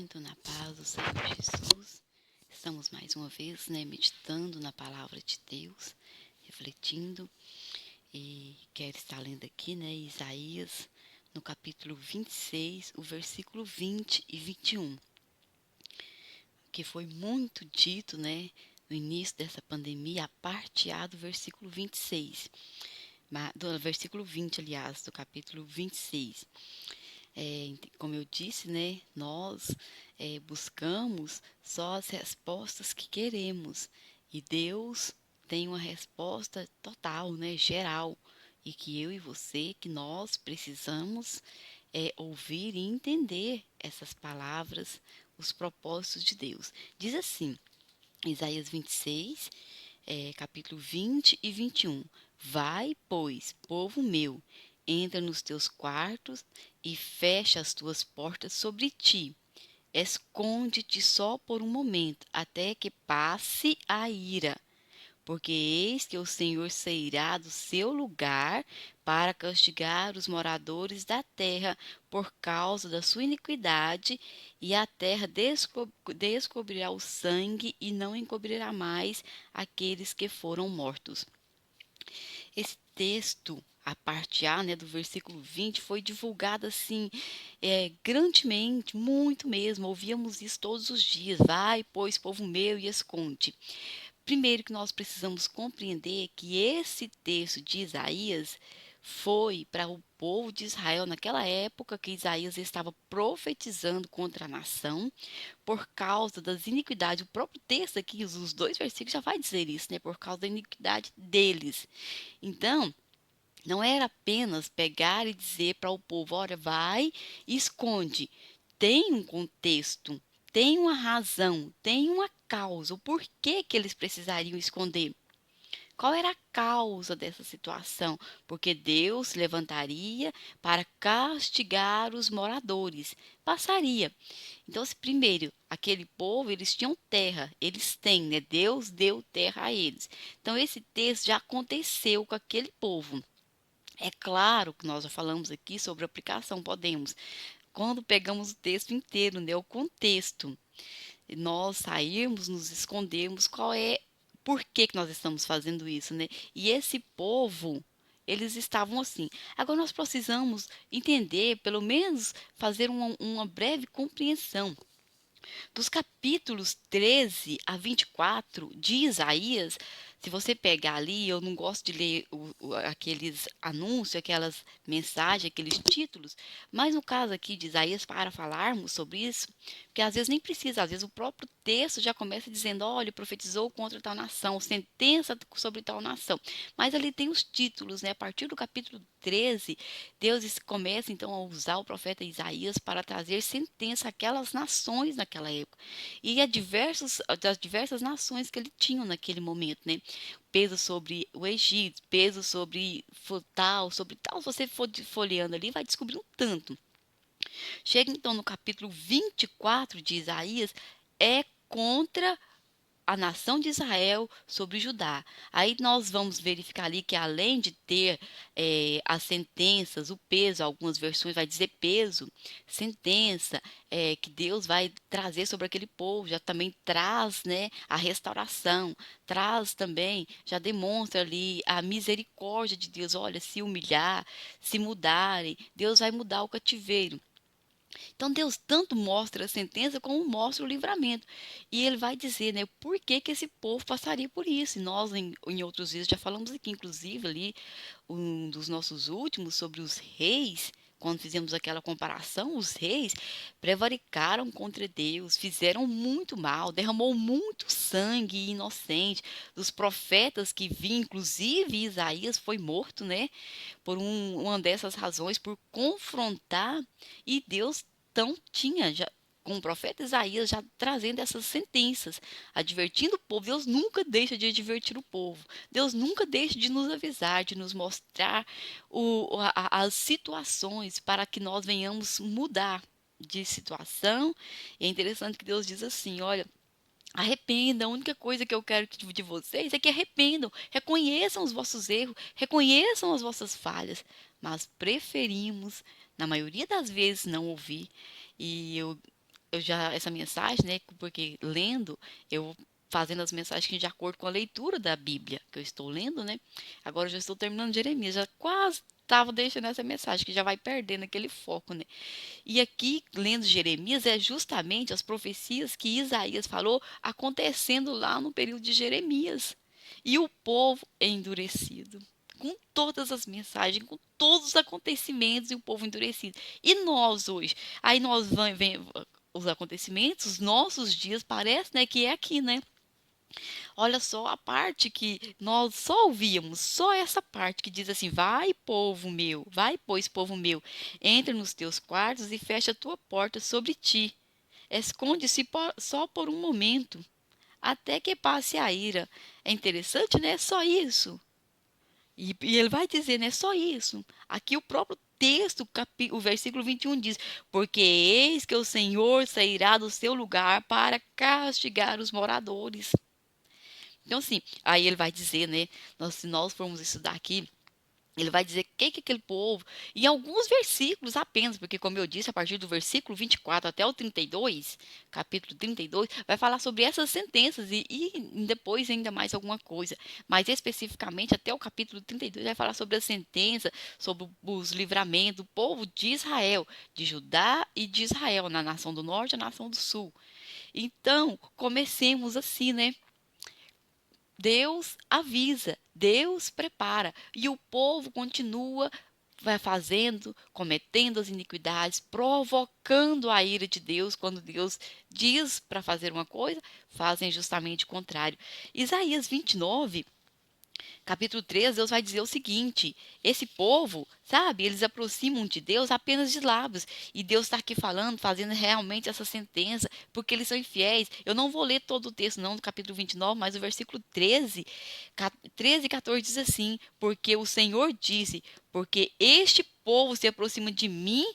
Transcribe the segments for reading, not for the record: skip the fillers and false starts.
Sinto na paz do Senhor Jesus. Estamos mais uma vez, meditando na palavra de Deus, refletindo, e quero estar lendo aqui, Isaías, no capítulo 26, o versículo 20 e 21, que foi muito dito, no início dessa pandemia, a parte A do versículo 26, do versículo 20, aliás, do capítulo 26. Como eu disse, nós buscamos só as respostas que queremos, e Deus tem uma resposta total, geral, e que eu e você, que nós precisamos ouvir e entender essas palavras, os propósitos de Deus. Diz assim, Isaías 26, capítulo 20 e 21. Vai, pois, povo meu, entra nos teus quartos e fecha as tuas portas sobre ti. Esconde-te só por um momento, até que passe a ira. Porque eis que o Senhor sairá do seu lugar para castigar os moradores da terra por causa da sua iniquidade, e a terra descobrirá o sangue e não encobrirá mais aqueles que foram mortos. Esse texto, a parte A, do versículo 20, foi divulgado assim, grandemente, muito mesmo. Ouvíamos isso todos os dias. Vai, pois, povo meu, e esconde. Primeiro que nós precisamos compreender que esse texto de Isaías foi para o povo de Israel naquela época que Isaías estava profetizando contra a nação por causa das iniquidades. O próprio texto aqui, os dois versículos já vai dizer isso, por causa da iniquidade deles. Então, não era apenas pegar e dizer para o povo, olha, vai e esconde. Tem um contexto, tem uma razão, tem uma causa. O porquê que eles precisariam esconder? Qual era a causa dessa situação? Porque Deus se levantaria para castigar os moradores. Passaria. Então, primeiro, aquele povo, eles tinham terra. Eles têm, Deus deu terra a eles. Então, esse texto já aconteceu com aquele povo. É claro que nós já falamos aqui sobre aplicação, podemos. Quando pegamos o texto inteiro, o contexto, nós sairmos, nos escondermos, por que nós estamos fazendo isso, E esse povo, eles estavam assim. Agora nós precisamos entender, pelo menos fazer uma breve compreensão dos capítulos 13 a 24 de Isaías. Se você pegar ali, eu não gosto de ler aqueles anúncios, aquelas mensagens, aqueles títulos, mas no caso aqui de Isaías, para falarmos sobre isso, porque às vezes nem precisa, às vezes o próprio texto já começa dizendo, olha, profetizou contra tal nação, sentença sobre tal nação, mas ali tem os títulos, a partir do capítulo 13, Deus começa então a usar o profeta Isaías para trazer sentença àquelas nações naquela época, e das diversas nações que ele tinha naquele momento, peso sobre o Egito, peso sobre tal, se você for folheando ali, vai descobrir um tanto. Chega então no capítulo 24 de Isaías, é contra a nação de Israel sobre Judá. Aí nós vamos verificar ali que além de ter as sentenças, o peso, algumas versões vai dizer peso, sentença, que Deus vai trazer sobre aquele povo, já também traz, a restauração, traz também, já demonstra ali a misericórdia de Deus. Olha, se humilhar, se mudarem, Deus vai mudar o cativeiro. Então Deus tanto mostra a sentença como mostra o livramento. E ele vai dizer, por que que esse povo passaria por isso. E nós, em outros vídeos, já falamos aqui, inclusive ali, um dos nossos últimos, sobre os reis. Quando fizemos aquela comparação, os reis prevaricaram contra Deus, fizeram muito mal, derramou muito sangue inocente dos profetas que vinham, inclusive Isaías foi morto, por uma dessas razões, por confrontar, e Deus então tinha já com o profeta Isaías já trazendo essas sentenças, advertindo o povo. Deus nunca deixa de advertir o povo. Deus nunca deixa de nos avisar, de nos mostrar as situações para que nós venhamos mudar de situação. E é interessante que Deus diz assim, olha, arrependa, a única coisa que eu quero de vocês é que arrependam, reconheçam os vossos erros, reconheçam as vossas falhas, mas preferimos, na maioria das vezes, não ouvir. E eu essa mensagem, né? Porque lendo, eu fazendo as mensagens de acordo com a leitura da Bíblia que eu estou lendo, né? Agora eu já estou terminando Jeremias, já quase estava deixando essa mensagem, que já vai perdendo aquele foco, né? E aqui, lendo Jeremias, é justamente as profecias que Isaías falou acontecendo lá no período de Jeremias. E o povo endurecido. Com todas as mensagens, com todos os acontecimentos e o povo endurecido. E nós hoje? Aí nós vem os acontecimentos, os nossos dias, parece, né, que é aqui, né? Olha só a parte que nós só ouvíamos, só essa parte que diz assim: vai, povo meu, vai, pois, povo meu, entra nos teus quartos e fecha a tua porta sobre ti. Esconde-se só por um momento, até que passe a ira. É interessante, né? Só isso. E ele vai dizer, né? Só isso. Aqui o próprio texto, o versículo 21 diz: porque eis que o Senhor sairá do seu lugar para castigar os moradores. Então, assim, aí ele vai dizer, né? Se nós formos estudar aqui, ele vai dizer que aquele povo, em alguns versículos apenas, porque, como eu disse, a partir do versículo 24 até o 32, capítulo 32, vai falar sobre essas sentenças e depois ainda mais alguma coisa. Mas especificamente até o capítulo 32 vai falar sobre a sentença, sobre os livramentos do povo de Israel, de Judá e de Israel, na nação do norte e na nação do sul. Então, comecemos assim, né? Deus avisa, Deus prepara, e o povo continua vai fazendo, cometendo as iniquidades, provocando a ira de Deus. Quando Deus diz para fazer uma coisa, fazem justamente o contrário. Isaías 29, capítulo 3, Deus vai dizer o seguinte: esse povo, sabe, eles aproximam de Deus apenas de lábios. E Deus está aqui falando, fazendo realmente essa sentença, porque eles são infiéis. Eu não vou ler todo o texto, não, do capítulo 29, mas o versículo 13 e 14 diz assim: porque o Senhor disse, porque este povo se aproxima de mim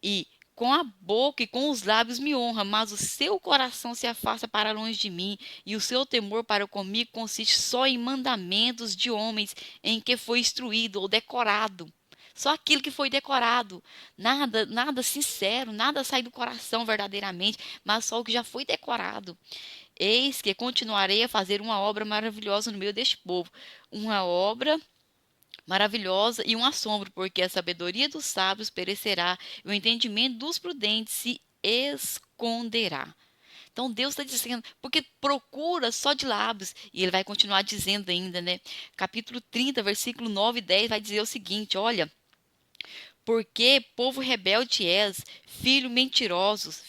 e com a boca e com os lábios me honra, mas o seu coração se afasta para longe de mim, e o seu temor para comigo consiste só em mandamentos de homens em que foi instruído ou decorado. Só aquilo que foi decorado, nada sincero, nada sai do coração verdadeiramente, mas só o que já foi decorado. Eis que continuarei a fazer uma obra maravilhosa no meio deste povo, uma obra maravilhosa e um assombro, porque a sabedoria dos sábios perecerá e o entendimento dos prudentes se esconderá. Então Deus está dizendo, porque procura só de lábios, e ele vai continuar dizendo ainda, né? Capítulo 30, versículo 9 e 10 vai dizer o seguinte: olha, porque povo rebelde és, filhos mentirosos,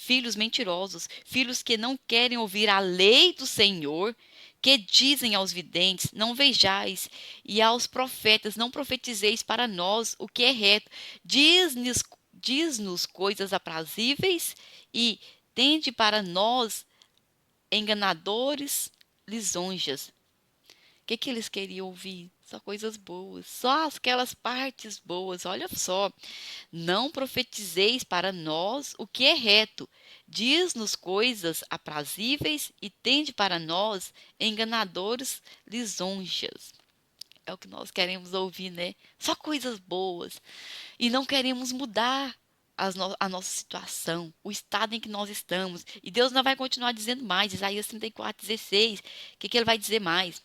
filhos que não querem ouvir a lei do Senhor, que dizem aos videntes, não vejais, e aos profetas, não profetizeis para nós o que é reto. Diz-nos coisas aprazíveis e tende para nós enganadores lisonjas. Que eles queriam ouvir? Só coisas boas, só aquelas partes boas. Olha só, não profetizeis para nós o que é reto. Diz-nos coisas aprazíveis e tende para nós enganadores lisonjas. É o que nós queremos ouvir, né? Só coisas boas. E não queremos mudar a nossa situação, o estado em que nós estamos. E Deus não vai continuar dizendo mais. Isaías 34:16. Que ele vai dizer mais?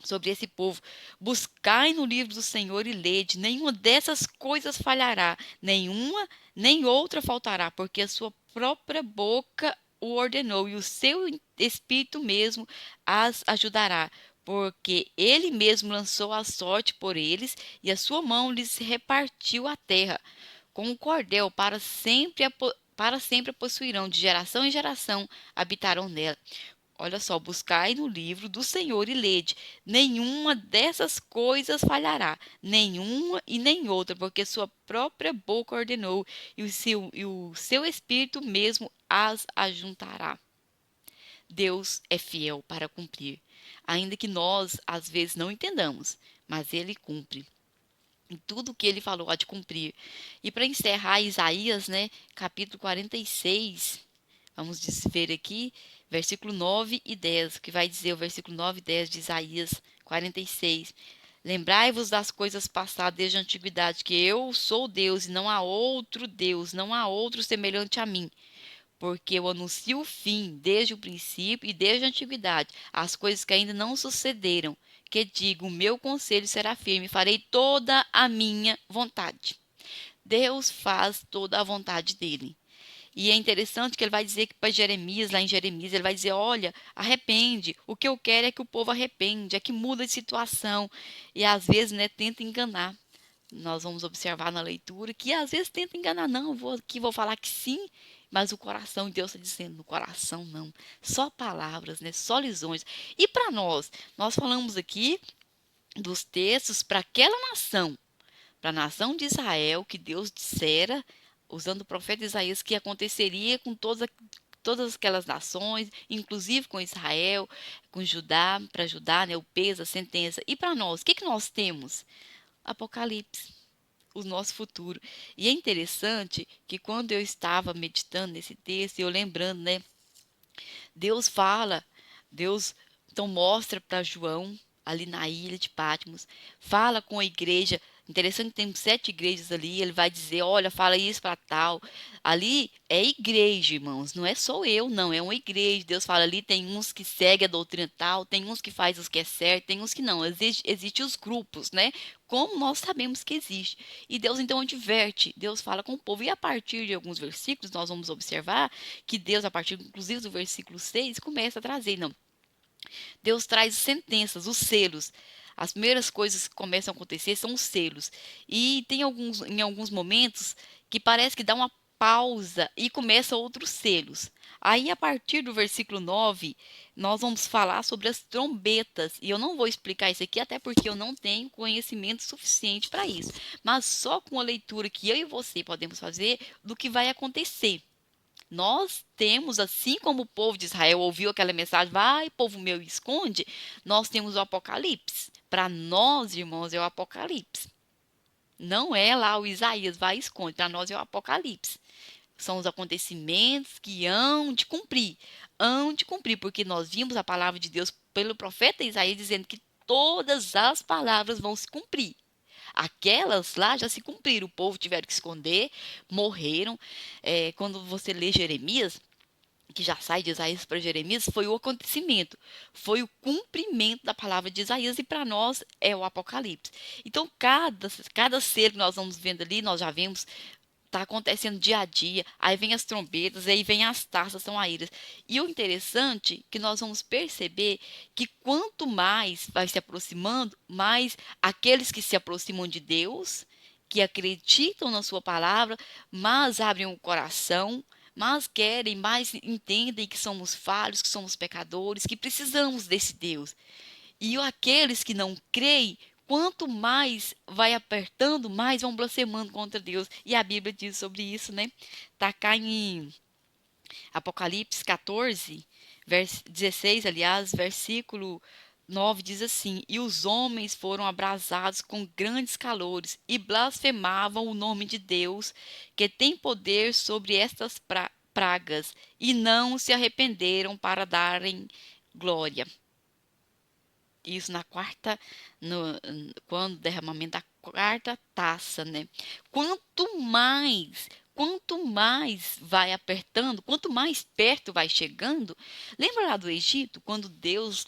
Sobre esse povo: buscai no livro do Senhor e lede, nenhuma dessas coisas falhará, nenhuma nem outra faltará, porque a sua própria boca o ordenou e o seu espírito mesmo as ajudará, porque ele mesmo lançou a sorte por eles e a sua mão lhes repartiu a terra. Com o cordel para sempre a possuirão, de geração em geração habitarão nela. Olha só, buscai no livro do Senhor e lede. Nenhuma dessas coisas falhará, nenhuma e nem outra, porque sua própria boca ordenou, e o seu espírito mesmo as ajuntará. Deus é fiel para cumprir, ainda que nós às vezes não entendamos, mas ele cumpre. Em tudo que ele falou há de cumprir. E para encerrar Isaías, né, capítulo 46, vamos ver aqui, versículo 9 e 10, que vai dizer o versículo 9 e 10 de Isaías 46. Lembrai-vos das coisas passadas desde a antiguidade, que eu sou Deus e não há outro Deus, não há outro semelhante a mim. porque eu anuncio o fim desde o princípio e desde a antiguidade, as coisas que ainda não sucederam, que digo, o meu conselho será firme, farei toda a minha vontade. Deus faz toda a vontade dele. E é interessante que ele vai dizer que para Jeremias, lá em Jeremias, ele vai dizer, olha, arrepende. O que eu quero é que o povo arrepende, é que muda de situação. E às vezes, né, tenta enganar. Nós vamos observar na leitura que às vezes tenta enganar, não, vou falar que sim, mas o coração, Deus está dizendo, no coração não. Só palavras, né, só lisões. E para nós falamos aqui dos textos para aquela nação, para a nação de Israel, que Deus dissera, usando o profeta Isaías, que aconteceria com todas aquelas nações, inclusive com Israel, com Judá, para Judá, né, o peso, a sentença. E para nós, o que nós temos? Apocalipse, o nosso futuro. E é interessante que quando eu estava meditando nesse texto, eu lembrando, né, Deus fala, Deus então mostra para João, ali na ilha de Patmos, fala com a igreja. Interessante que tem 7 igrejas ali, ele vai dizer, olha, fala isso para tal. Ali é igreja, irmãos, não é só eu, não, é uma igreja. Deus fala ali, tem uns que seguem a doutrina tal, tem uns que faz os que é certo, tem uns que não. Existe os grupos, né? Como nós sabemos que existe. E Deus então adverte, Deus fala com o povo. E a partir de alguns versículos, nós vamos observar que Deus, a partir inclusive do versículo 6 começa a trazer, não, Deus traz sentenças, os selos. As primeiras coisas que começam a acontecer são os selos. E tem em alguns momentos que parece que dá uma pausa e começa outros selos. Aí, a partir do versículo 9 nós vamos falar sobre as trombetas. E eu não vou explicar isso aqui, até porque eu não tenho conhecimento suficiente para isso. Mas só com a leitura que eu e você podemos fazer do que vai acontecer. Nós temos, assim como o povo de Israel ouviu aquela mensagem, vai, povo meu, esconde, nós temos o Apocalipse. Para nós, irmãos, é o Apocalipse. Não é lá o Isaías, vai, esconde. Para nós é o Apocalipse. São os acontecimentos que hão de cumprir, porque nós vimos a palavra de Deus pelo profeta Isaías dizendo que todas as palavras vão se cumprir. Aquelas lá já se cumpriram, o povo tiveram que esconder, morreram. Quando você lê Jeremias, que já sai de Isaías para Jeremias, foi o acontecimento, foi o cumprimento da palavra de Isaías, e para nós é o Apocalipse. Então, cada ser que nós vamos vendo ali, nós já vemos, está acontecendo dia a dia, aí vem as trombetas, aí vem as taças, são a íras. E o interessante é que nós vamos perceber que quanto mais vai se aproximando, mais aqueles que se aproximam de Deus, que acreditam na sua palavra, mais abrem o coração, mais querem, mais entendem que somos falhos, que somos pecadores, que precisamos desse Deus. E aqueles que não creem, quanto mais vai apertando, mais vão blasfemando contra Deus. E a Bíblia diz sobre isso, né? Está cá em Apocalipse 14, 16, aliás, versículo 9 diz assim: E os homens foram abrasados com grandes calores e blasfemavam o nome de Deus, que tem poder sobre estas pragas, e não se arrependeram para darem glória. Isso na quarta, quando o derramamento da quarta taça, né? Quanto mais vai apertando, quanto mais perto vai chegando. Lembra lá do Egito, quando Deus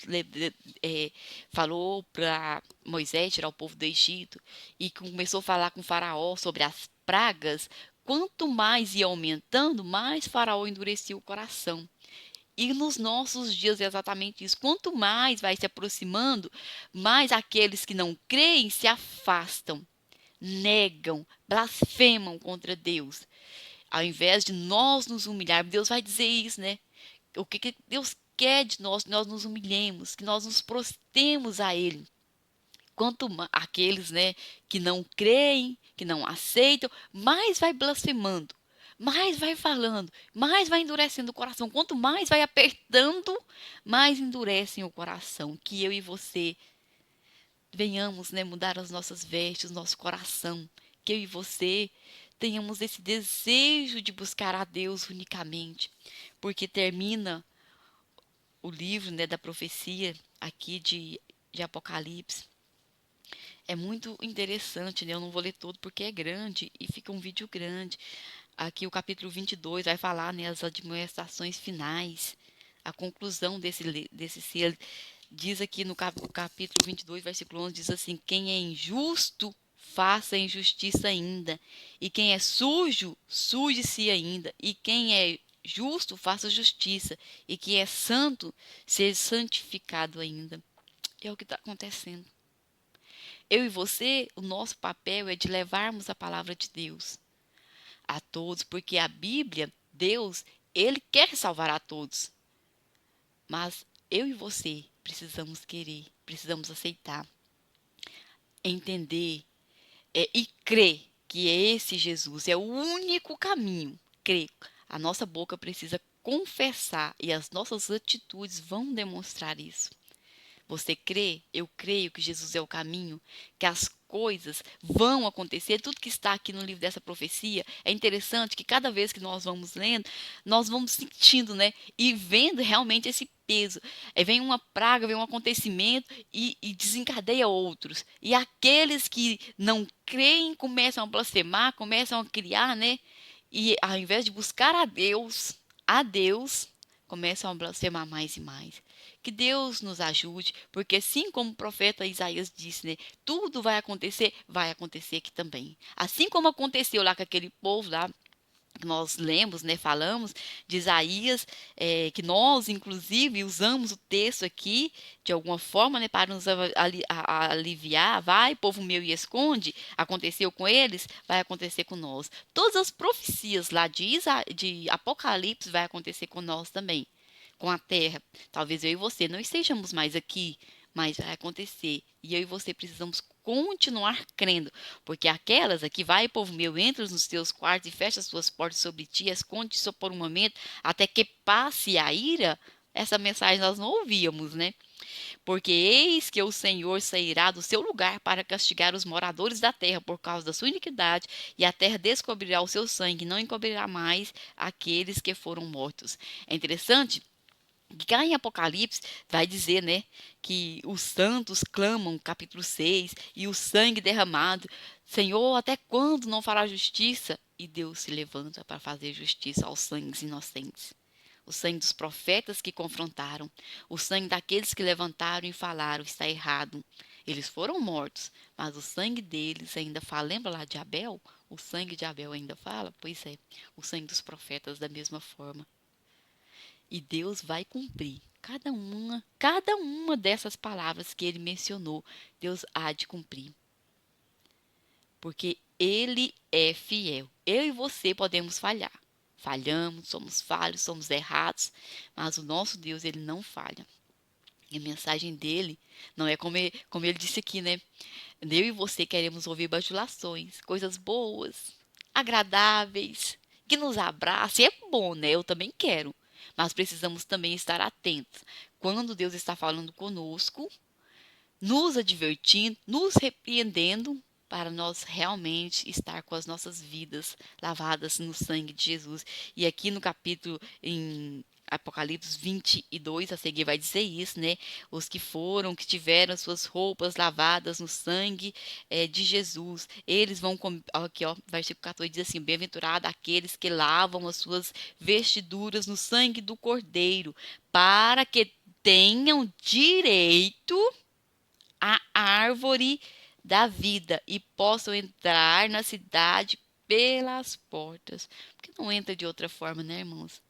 falou para Moisés tirar o povo do Egito e começou a falar com Faraó sobre as pragas? Quanto mais ia aumentando, mais Faraó endurecia o coração. E nos nossos dias é exatamente isso. Quanto mais vai se aproximando, mais aqueles que não creem se afastam, negam, blasfemam contra Deus. Ao invés de nós nos humilharmos, Deus vai dizer isso, né? O que Deus quer de nós, que nós nos humilhemos, que nós nos prostremos a Ele. Quanto aqueles, né, que não creem, que não aceitam, mais vai blasfemando, mais vai falando, mais vai endurecendo o coração. Quanto mais vai apertando, mais endurecem o coração. Que eu e você venhamos, né, mudar as nossas vestes, o nosso coração. Que eu e você tenhamos esse desejo de buscar a Deus unicamente, porque termina o livro, né, da profecia aqui de Apocalipse. É muito interessante, né? Eu não vou ler todo porque é grande e fica um vídeo grande. Aqui o capítulo 22 vai falar, né, as admoestações finais, a conclusão desse selo. Diz aqui no capítulo 22, versículo 11, diz assim: quem é injusto, faça injustiça ainda, e quem é sujo, suje-se ainda, e quem é justo, faça justiça, e quem é santo, seja santificado ainda. É o que está acontecendo. Eu e você, o nosso papel é de levarmos a palavra de Deus a todos, porque a Bíblia, Deus, Ele quer salvar a todos. Mas eu e você precisamos querer, precisamos aceitar, entender e crer que esse Jesus é o único caminho. Crer. A nossa boca precisa confessar e as nossas atitudes vão demonstrar isso. Você crê? Eu creio que Jesus é o caminho, que as coisas vão acontecer, tudo que está aqui no livro dessa profecia. É interessante que cada vez que nós vamos lendo, nós vamos sentindo, né? E vendo realmente esse peso. Aí vem uma praga, vem um acontecimento e desencadeia outros. E aqueles que não creem começam a blasfemar, começam a criar, né? E ao invés de buscar a Deus, começam a blasfemar mais e mais. Que Deus nos ajude, porque assim como o profeta Isaías disse, né, tudo vai acontecer aqui também. Assim como aconteceu lá com aquele povo lá, que nós lemos, né, falamos de Isaías, que nós, inclusive, usamos o texto aqui, de alguma forma, né, para nos aliviar. Vai, povo meu, e esconde. Aconteceu com eles, vai acontecer com nós. Todas as profecias lá de Apocalipse vai acontecer com nós também, com a terra. Talvez eu e você não estejamos mais aqui, mas vai acontecer. E eu e você precisamos continuar crendo, porque aquelas aqui, vai, povo meu, entra nos teus quartos e fecha as tuas portas sobre ti, esconde só por um momento, até que passe a ira. Essa mensagem nós não ouvíamos, né? Porque eis que o Senhor sairá do seu lugar para castigar os moradores da terra por causa da sua iniquidade, e a terra descobrirá o seu sangue, não encobrirá mais aqueles que foram mortos. É interessante que cá em Apocalipse vai dizer, né, que os santos clamam, capítulo 6, e o sangue derramado. Senhor, até quando não fará justiça? E Deus se levanta para fazer justiça aos sangues inocentes. O sangue dos profetas que confrontaram, o sangue daqueles que levantaram e falaram, está errado. Eles foram mortos, mas o sangue deles ainda fala. Lembra lá de Abel? O sangue de Abel ainda fala? Pois é, o sangue dos profetas da mesma forma. E Deus vai cumprir cada uma dessas palavras que ele mencionou. Deus há de cumprir, porque ele é fiel. Eu e você podemos falhar. Falhamos, somos falhos, somos errados, mas o nosso Deus, ele não falha. E a mensagem dele não é como ele disse aqui, né? Eu e você queremos ouvir bajulações, coisas boas, agradáveis, que nos abracem. É bom, né? Eu também quero. Mas precisamos também estar atentos. Quando Deus está falando conosco, nos advertindo, nos repreendendo, para nós realmente estar com as nossas vidas lavadas no sangue de Jesus. E aqui no capítulo em Apocalipse 22, a seguir vai dizer isso, né? Os que foram, que tiveram as suas roupas lavadas no sangue de Jesus, eles vão, aqui ó, versículo 14 diz assim, bem-aventurado aqueles que lavam as suas vestiduras no sangue do Cordeiro, para que tenham direito a árvore da vida e possam entrar na cidade pelas portas. Porque não entra de outra forma, né, irmãos?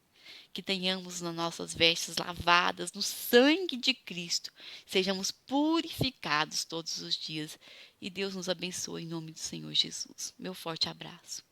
Que tenhamos nas nossas vestes lavadas no sangue de Cristo, sejamos purificados todos os dias. E Deus nos abençoe em nome do Senhor Jesus. Meu forte abraço.